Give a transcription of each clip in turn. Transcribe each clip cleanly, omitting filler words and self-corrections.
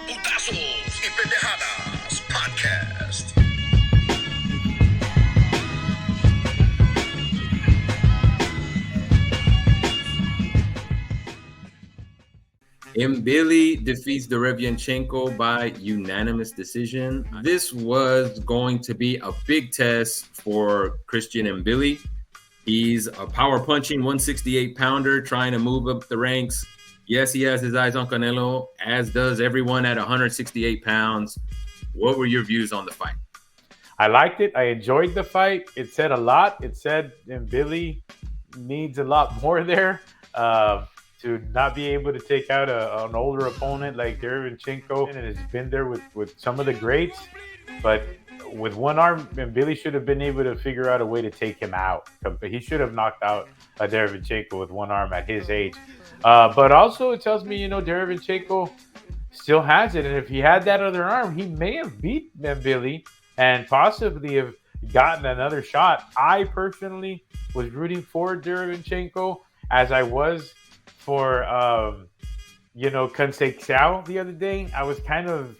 Putazos y Pendejadas Podcast. Mbilli defeats Derevyanchenko by unanimous decision. This was going to be a big test for Christian Mbilli. He's a power punching 168 pounder trying to move up the ranks. Yes, he has his eyes on Canelo, as does everyone at 168 pounds. What were your views on the fight? I liked it. I enjoyed the fight. It said a lot. It said Mbilli needs a lot more there to not be able to take out an older opponent like Derevyanchenko, and has been there with some of the greats. But with one arm, Mbilli should have been able to figure out a way to take him out. He should have knocked out Derevyanchenko with one arm at his age. But also it tells me, Derevyanchenko still has it. And if he had that other arm, he may have beat Mbilli and possibly have gotten another shot. I personally was rooting for Derevyanchenko as I was for, Conceicao the other day. I was kind of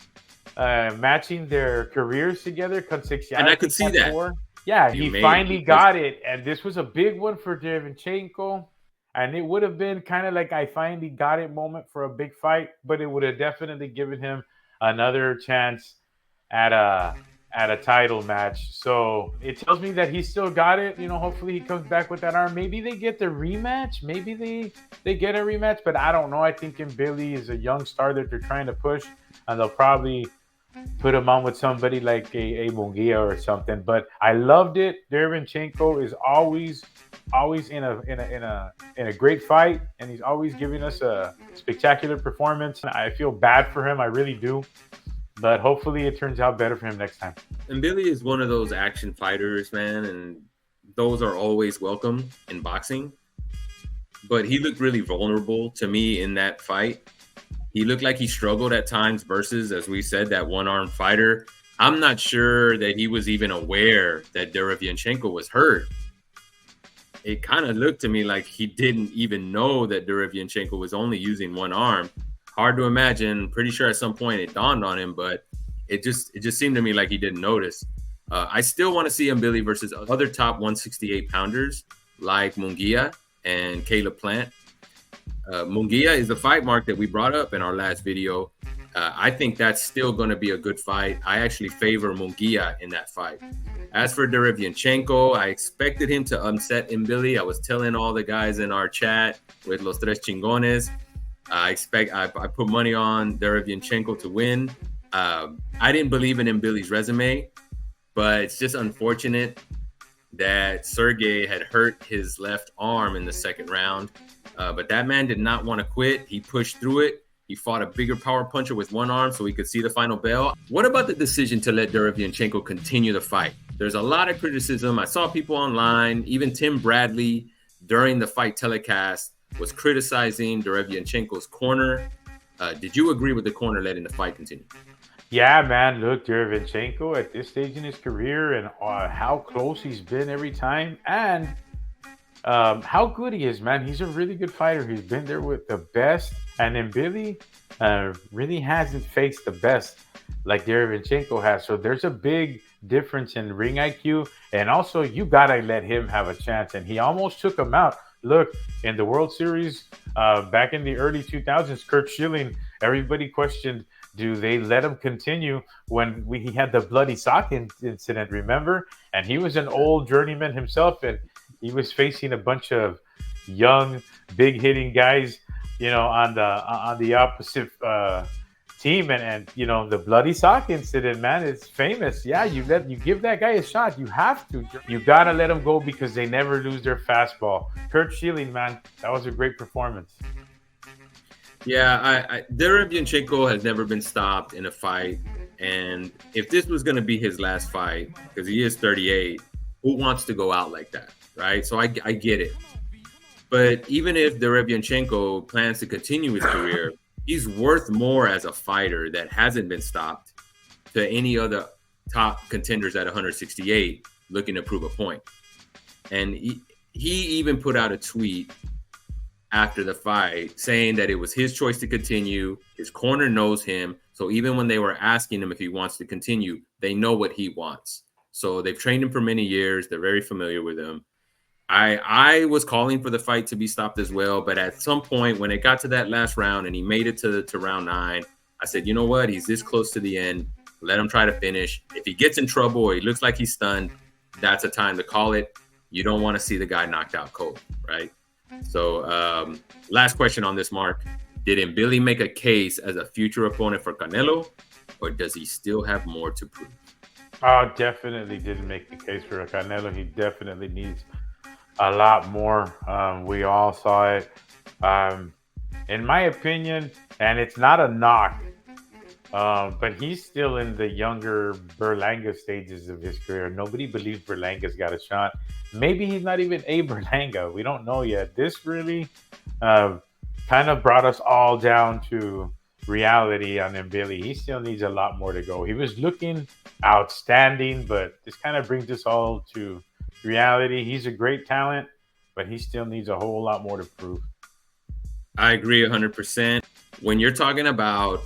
matching their careers together. Conceicao, and I could see that. Yeah, he finally got it. And this was a big one for Derevyanchenko. And it would have been kind of like I finally got it moment for a big fight, but it would have definitely given him another chance at a title match. So it tells me that he still got it. Hopefully he comes back with that arm. Maybe they get the rematch. Maybe they get a rematch, but I don't know. I think Mbilli is a young star that they're trying to push, and they'll probably put him on with somebody like a Munguia or something. But I loved it. Derevyanchenko is always in a great fight, and he's always giving us a spectacular performance. I feel bad for him. I really do. But hopefully it turns out better for him next time. Mbilli is one of those action fighters, man, and those are always welcome in boxing. But he looked really vulnerable to me in that fight. He looked like he struggled at times versus, as we said, that one-armed fighter. I'm not sure that he was even aware that Derevyanchenko was hurt. It kind of looked to me like he didn't even know that Derevyanchenko was only using one arm. Hard to imagine. Pretty sure at some point it dawned on him, but it just seemed to me like he didn't notice. I still want to see Mbilli versus other top 168 pounders like Munguia and Caleb Plant. Munguia is the fight mark that we brought up in our last video. I think that's still going to be a good fight. I actually favor Munguia in that fight. As for Derevyanchenko, I expected him to upset Mbilli. I was telling all the guys in our chat with Los Tres Chingones, I put money on Derevyanchenko to win. I didn't believe in Mbilli's resume, but it's just unfortunate that Sergey had hurt his left arm in the second round. But that man did not want to quit. He pushed through it. He fought a bigger power puncher with one arm so he could see the final bell. What about the decision to let Derevyanchenko continue the fight? There's a lot of criticism. I saw people online, even Tim Bradley during the fight telecast was criticizing Derevyanchenko's corner. Did you agree with the corner letting the fight continue? Yeah, man. Look, Derevyanchenko at this stage in his career and how close he's been every time, and how good he is, man. He's a really good fighter. He's been there with the best, and Mbilli really hasn't faced the best like Derevyanchenko has. So there's a big difference in ring IQ, and also you gotta let him have a chance. And he almost took him out. Look, in the World Series back in the early 2000s, Curt Schilling, everybody questioned, do they let him continue when he had the bloody sock incident, remember? And he was an old journeyman himself, and he was facing a bunch of young, big-hitting guys, on the opposite team. And the bloody sock incident, man, it's famous. Yeah, you give that guy a shot. You have to. You got to let him go because they never lose their fastball. Curt Schilling, man, that was a great performance. Yeah, Derevyanchenko has never been stopped in a fight. And if this was going to be his last fight, because he is 38, who wants to go out like that, right? So I get it. But even if Derevyanchenko plans to continue his career, he's worth more as a fighter that hasn't been stopped to any other top contenders at 168 looking to prove a point. And he even put out a tweet after the fight, saying that it was his choice to continue. His corner knows him. So even when they were asking him if he wants to continue, they know what he wants. So they've trained him for many years. They're very familiar with him. I was calling for the fight to be stopped as well, but at some point when it got to that last round and he made it to round 9, I said, you know what? He's this close to the end. Let him try to finish. If he gets in trouble or he looks like he's stunned, that's a time to call it. You don't want to see the guy knocked out cold, right? So last question on this, Mark. Did Mbilli make a case as a future opponent for Canelo, or does he still have more to prove? Oh, definitely didn't make the case for Canelo. He definitely needs a lot more. We all saw it. In my opinion, and it's not a knock, but he's still in the younger Berlanga stages of his career. Nobody believes Berlanga's got a shot. Maybe he's not even a Berlanga. We don't know yet. This really kind of brought us all down to reality on Mbilli. He still needs a lot more to go. He was looking outstanding, but this kind of brings us all to reality. He's a great talent, but he still needs a whole lot more to prove. I agree 100%. When you're talking about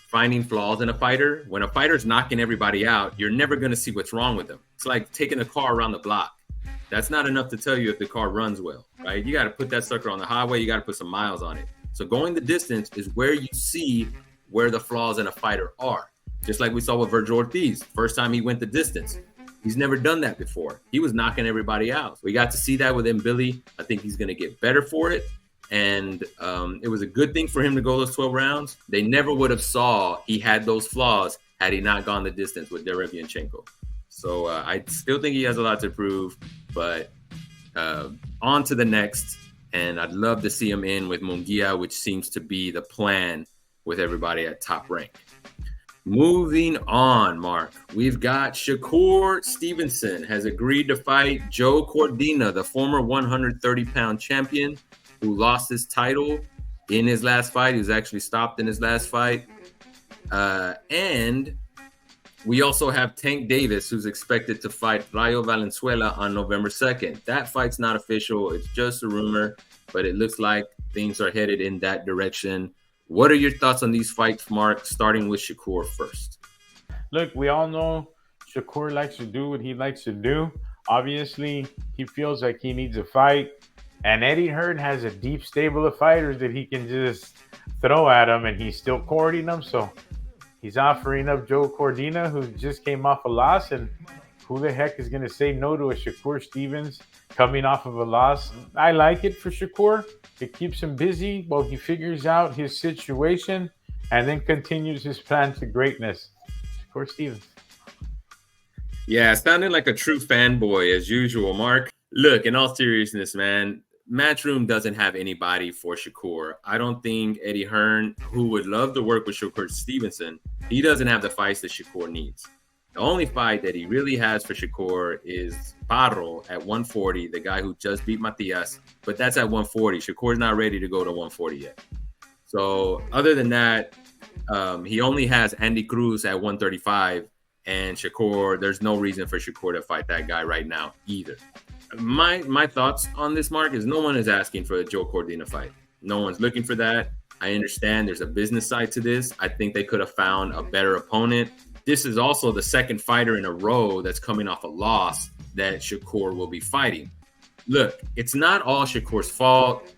finding flaws in a fighter, when a fighter's knocking everybody out, you're never going to see what's wrong with them. It's like taking a car around the block. That's not enough to tell you if the car runs well, right? You got to put that sucker on the highway. You got to put some miles on it. So going the distance is where you see where the flaws in a fighter are. Just like we saw with Vergil Ortiz. First time he went the distance. He's never done that before. He was knocking everybody out. We got to see that with Mbilli. I think he's going to get better for it. And it was a good thing for him to go those 12 rounds. They never would have saw he had those flaws had he not gone the distance with Derevyanchenko. So I still think he has a lot to prove, but on to the next. And I'd love to see him in with Munguia, which seems to be the plan with everybody at Top Rank. Moving on, Mark, we've got Shakur Stevenson has agreed to fight Joe Cordina, the former 130-pound champion who lost his title in his last fight. He was actually stopped in his last fight. And we also have Tank Davis, who's expected to fight Rayo Valenzuelo on November 2nd. That fight's not official. It's just a rumor, but it looks like things are headed in that direction. What are your thoughts on these fights, Mark, starting with Shakur first? Look, we all know Shakur likes to do what he likes to do. Obviously, he feels like he needs a fight. And Eddie Hearn has a deep stable of fighters that he can just throw at him, and he's still courting them. So he's offering up Joe Cordina, who just came off a loss. And who the heck is going to say no to a Shakur Stevens coming off of a loss? I like it for Shakur. It keeps him busy while he figures out his situation and then continues his plan to greatness. Shakur Stevens. Yeah, sounding like a true fanboy as usual, Mark. Look, in all seriousness, man, Matchroom doesn't have anybody for Shakur. I don't think Eddie Hearn, who would love to work with Shakur Stevenson, he doesn't have the fights that Shakur needs. The only fight that he really has for Shakur is Barro at 140, the guy who just beat Matias, but that's at 140. Shakur's not ready to go to 140 yet. So other than that, he only has Andy Cruz at 135, and Shakur, there's no reason for Shakur to fight that guy right now either. My thoughts on this, Mark, is no one is asking for a Joe Cordina fight. No one's looking for that. I understand there's a business side to this. I think they could have found a better opponent. This is also the second fighter in a row that's coming off a loss that Shakur will be fighting. Look, it's not all Shakur's fault.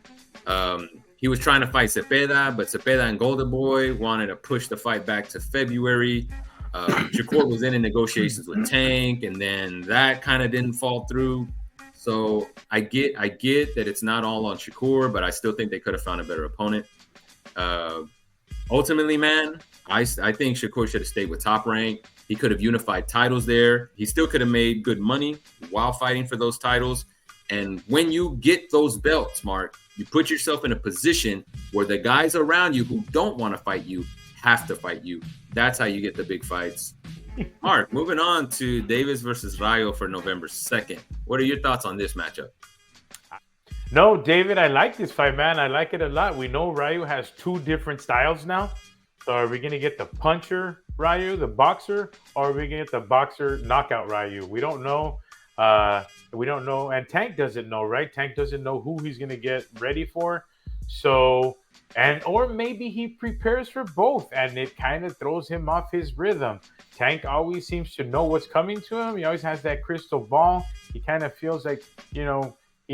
He was trying to fight Cepeda, but Cepeda and Golden Boy wanted to push the fight back to February. Shakur was in negotiations with Tank, and then that kind of didn't fall through. So I get that it's not all on Shakur, but I still think they could have found a better opponent. Ultimately, man, I think Shakur should have stayed with Top Rank. He could have unified titles there. He still could have made good money while fighting for those titles. And when you get those belts, Mark, you put yourself in a position where the guys around you who don't want to fight you have to fight you. That's how you get the big fights. Mark, moving on to Davis versus Rayo for November 2nd. What are your thoughts on this matchup? No, David, I like this fight, man. I like it a lot. We know Rayo has two different styles now. So are we going to get the puncher Rayo, the boxer, or are we going to get the boxer knockout Rayo? We don't know. We don't know. And Tank doesn't know, right? Tank doesn't know who he's going to get ready for. So, or maybe he prepares for both and it kind of throws him off his rhythm. Tank always seems to know what's coming to him. He always has that crystal ball. He kind of feels like, he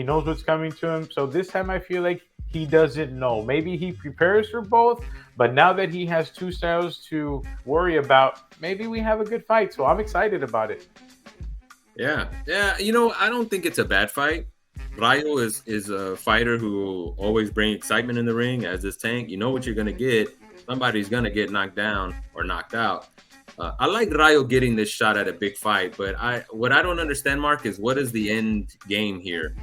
knows what's coming to him. So this time I feel like he doesn't know. Maybe he prepares for both, but now that he has two styles to worry about, maybe we have a good fight. So I'm excited about it. Yeah. I don't think it's a bad fight. Rayo is a fighter who always brings excitement in the ring, as is Tank. You know what you're gonna get. Somebody's gonna get knocked down or knocked out. I like Rayo getting this shot at a big fight, but what I don't understand, Mark, is what is the end game here?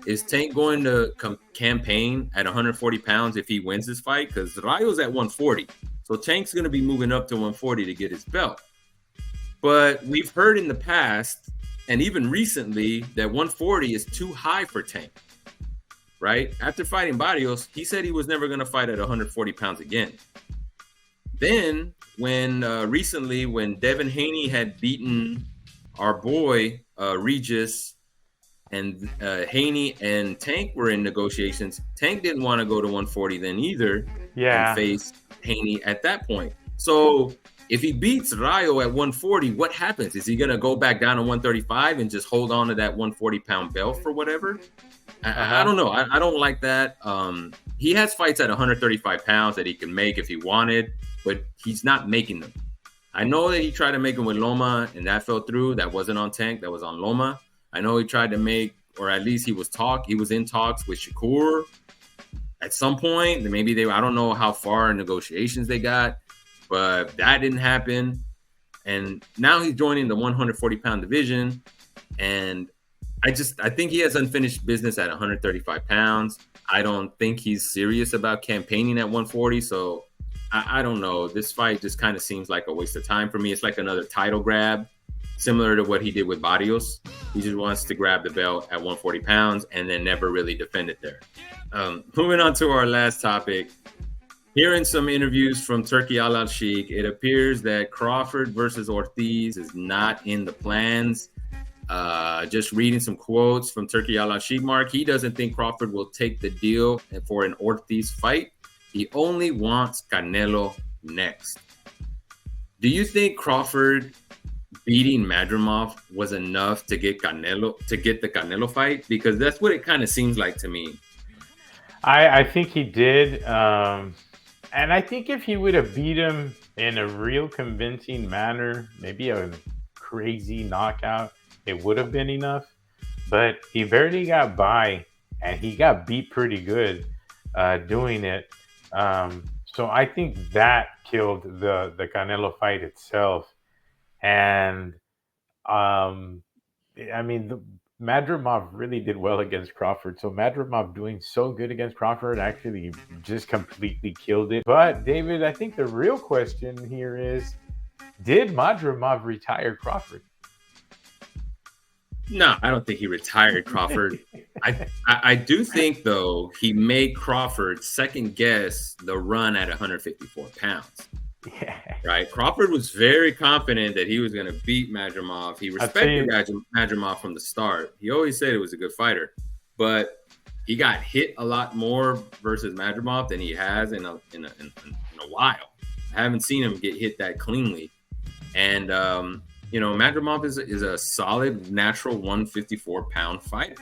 Is Tank going to campaign at 140 pounds if he wins this fight? Because Rayo's at 140, so Tank's going to be moving up to 140 to get his belt. But we've heard in the past, and even recently, that 140 is too high for Tank, right? After fighting Barrios, he said he was never going to fight at 140 pounds again. Then, recently, when Devin Haney had beaten our boy Regis, and Haney and Tank were in negotiations, Tank didn't want to go to 140 then either, and face Haney at that point. So if he beats Rayo at 140, what happens? Is he going to go back down to 135 and just hold on to that 140-pound belt for whatever? I don't know. I don't like that. He has fights at 135 pounds that he can make if he wanted, but he's not making them. I know that he tried to make them with Loma, and that fell through. That wasn't on Tank. That was on Loma. I know he tried to make, or at least he was in talks with Shakur at some point. Maybe I don't know how far in negotiations they got, but that didn't happen. And now he's joining the 140-pound division. And I think he has unfinished business at 135 pounds. I don't think he's serious about campaigning at 140. So I don't know. This fight just kind of seems like a waste of time for me. It's like another title grab, similar to what he did with Barrios. He just wants to grab the belt at 140 pounds and then never really defend it there. Moving on to our last topic. Hearing some interviews from Turki Al-Sheikh, it appears that Crawford versus Ortiz is not in the plans. Just reading some quotes from Turki Al-Sheikh, Mark, he doesn't think Crawford will take the deal for an Ortiz fight. He only wants Canelo next. Do you think Crawford beating Madrimov was enough to get the Canelo fight? Because that's what it kind of seems like to me. I think he did. And I think if he would have beat him in a real convincing manner, maybe a crazy knockout, it would have been enough. But he barely got by, and he got beat pretty good doing it. So I think that killed the Canelo fight itself. And Madrimov really did well against Crawford. So Madrimov doing so good against Crawford actually just completely killed it. But David, I think the real question here is, did Madrimov retire Crawford? No, I don't think he retired Crawford. I do think, though, he made Crawford second guess the run at 154 pounds. Yeah. Right. Crawford was very confident that he was going to beat Madrimov. He respected Madrimov from the start. He always said it was a good fighter, but he got hit a lot more versus Madrimov than he has in a while. I haven't seen him get hit that cleanly. And, Madrimov is a solid, natural 154-pound fighter.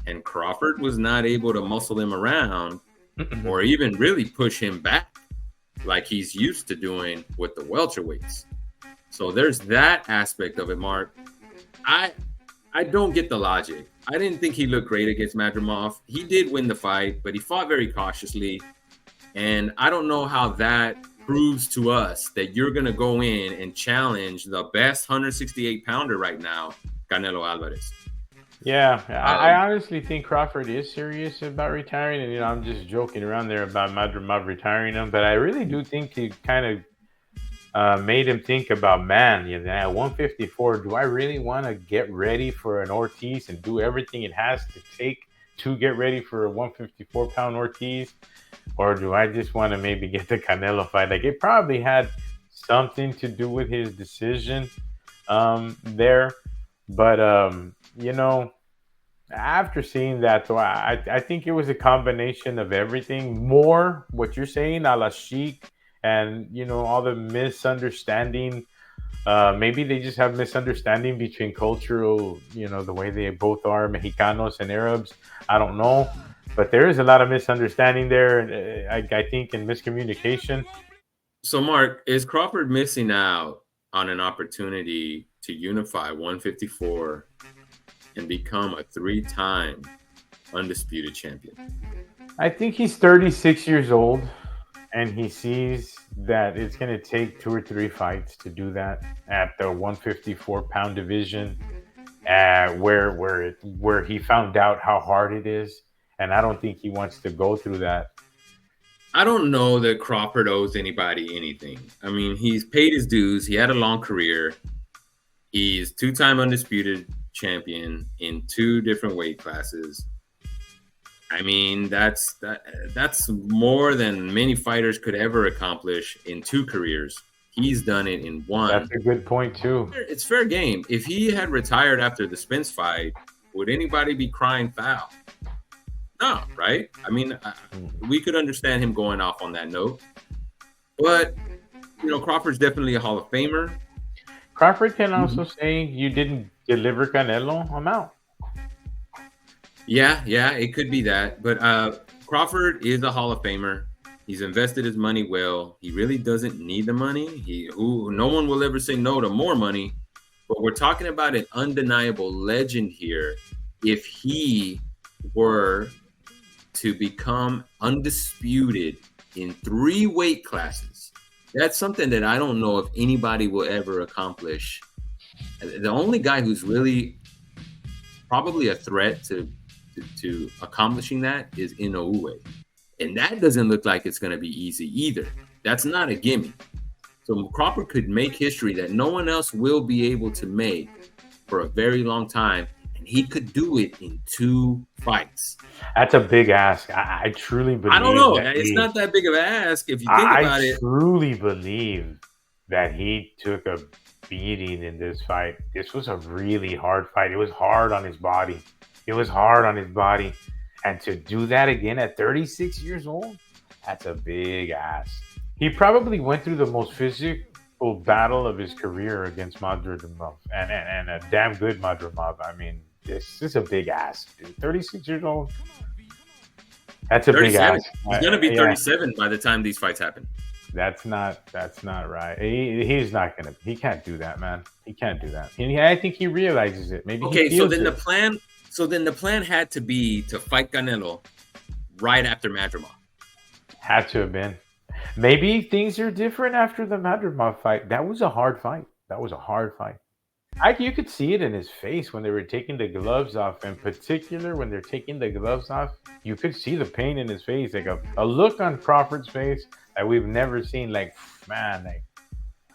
And Crawford was not able to muscle him around or even really push him back like he's used to doing with the welterweights. So there's that aspect of it, Mark. I don't get the logic. I didn't think he looked great against Madrimov. He did win the fight, but he fought very cautiously. And I don't know how that proves to us that you're going to go in and challenge the best 168-pounder right now, Canelo Alvarez. Yeah, I honestly think Crawford is serious about retiring, and I'm just joking around there about Madrimov retiring him, but I really do think he kind of made him think about, man, at 154, do I really want to get ready for an Ortiz and do everything it has to take to get ready for a 154-pound Ortiz, or do I just want to maybe get the Canelo fight? Like, it probably had something to do with his decision there, but After seeing that, though, I think it was a combination of everything. More what you're saying, a la Chic, and all the misunderstanding. Maybe they just have misunderstanding between cultural, the way they both are Mexicanos and Arabs. I don't know, but there is a lot of misunderstanding there. I think in miscommunication. So, Mark, is Crawford missing out on an opportunity to unify 154 and become a three-time undisputed champion? I think he's 36 years old, and he sees that it's going to take 2 or 3 fights to do that at the 154-pound division, where he found out how hard it is, and I don't think he wants to go through that. I don't know that Crawford owes anybody anything. I mean, he's paid his dues. He had a long career. He's two-time undisputed champion in 2 different weight classes. I mean, that's more than many fighters could ever accomplish in 2 careers. He's done it in 1. That's a good point too. It's fair game. If he had retired after the Spence fight, would anybody be crying foul? No, right? I mean, we could understand him going off on that note. But, Crawford's definitely a Hall of Famer. Crawford can also say, you didn't deliver Canelo, I'm out. Yeah, it could be that. But Crawford is a Hall of Famer. He's invested his money well. He really doesn't need the money. No one will ever say no to more money. But we're talking about an undeniable legend here. If he were to become undisputed in 3 weight classes, that's something that I don't know if anybody will ever accomplish. The only guy who's really probably a threat to accomplishing that is Inoue. And that doesn't look like it's going to be easy either. That's not a gimme. So Crawford could make history that no one else will be able to make for a very long time. And he could do it in 2 fights. That's a big ask. I truly believe. I don't know. It's not that big of an ask if you think about it. I truly believe that he took a beating in this fight. This was a really hard fight. It was hard on his body. And to do that again at 36 years old, that's a big ask. He probably went through the most physical battle of his career against Madrimov, and a damn good Madrimov. I mean, this is a big ask, dude. 36 years old. That's a big ask. He's going to be 37 by the time these fights happen. That's not right. He's not gonna. He can't do that, man. He can't do that. And I think he realizes it. Maybe. Okay, so then the plan had to be to fight Canelo right after Madrimov. Had to have been. Maybe things are different after the Madrimov fight. That was a hard fight. You could see it in his face when they were taking the gloves off. In particular, when they're taking the gloves off, you could see the pain in his face, like a look on Crawford's face that we've never seen. Like, man, like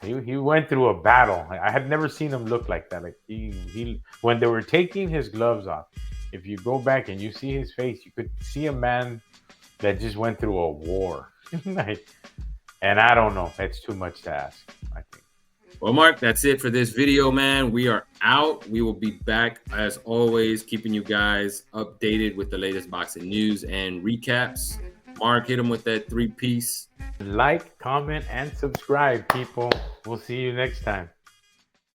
he went through a battle. I had never seen him look like that. Like he when they were taking his gloves off, if you go back and you see his face, you could see a man that just went through a war. And I don't know. It's too much to ask, I think. Well, Mark, that's it for this video, man. We are out. We will be back, as always, keeping you guys updated with the latest boxing news and recaps. Mark, hit him with that 3-piece. Like, comment, and subscribe, people. We'll see you next time.